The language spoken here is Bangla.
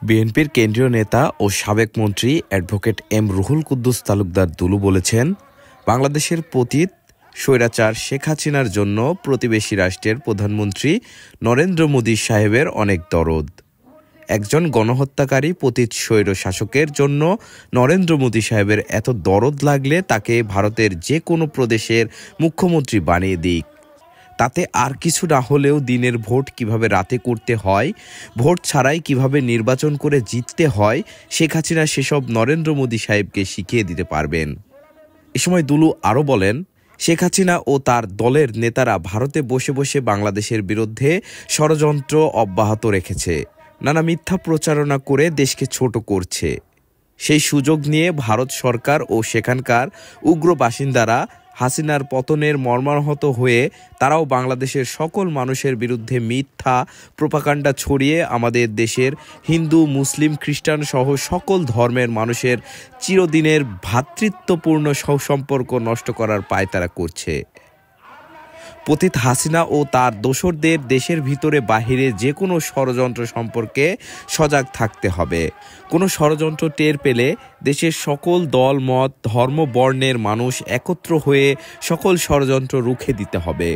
বিএনপির কেন্দ্রীয় নেতা ও সাবেক মন্ত্রী অ্যাডভোকেট এম রুহুল কুদ্দুস তালুকদার দুলু বলেছেন, বাংলাদেশের পতিত স্বৈরাচার শেখ হাসিনার জন্য প্রতিবেশী রাষ্ট্রের প্রধানমন্ত্রী নরেন্দ্র মোদী সাহেবের অনেক দরদ। একজন গণহত্যাকারী পতিত স্বৈর শাসকের জন্য নরেন্দ্র মোদী সাহেবের এত দরদ লাগলে তাকে ভারতের যে কোনো প্রদেশের মুখ্যমন্ত্রী বানিয়ে দিক। তাতে আর কিছু না হলেও দিনের ভোট কিভাবে রাতে করতে হয়, ভোট ছাড়াই কিভাবে নির্বাচন করে জিততে হয়, শেখ হাসিনা সেসব নরেন্দ্র মোদী সাহেবকে শিখিয়ে দিতে পারবেন। এ সময় দুলু আরও বলেন, শেখ হাসিনা ও তার দলের নেতারা ভারতে বসে বসে বাংলাদেশের বিরুদ্ধে ষড়যন্ত্র অব্যাহত রেখেছে, নানা মিথ্যা প্রচারণা করে দেশকে ছোট করছে। সেই সুযোগ নিয়ে ভারত সরকার ও সেখানকার উগ্র বাসিন্দারা হাসিনার পতনের মর্মাহত হয়ে তারাও বাংলাদেশের সকল মানুষের বিরুদ্ধে মিথ্যা প্রোপাগান্ডা ছড়িয়ে আমাদের দেশের হিন্দু, মুসলিম, খ্রিস্টান সহ সকল ধর্মের মানুষের চিরদিনের ভ্রাতৃত্বপূর্ণ সুসম্পর্ক নষ্ট করার পায়তারা করছে। পতিত হাসিনা ও তার দোসরদের দেশের ভিতরে বাহিরে যে কোনো ষড়যন্ত্র সম্পর্কে সজাগ থাকতে হবে। কোনো ষড়যন্ত্র টের পেলে দেশের সকল দল, মত, ধর্ম, বর্ণের মানুষ একত্র হয়ে সকল ষড়যন্ত্র রুখে দিতে হবে।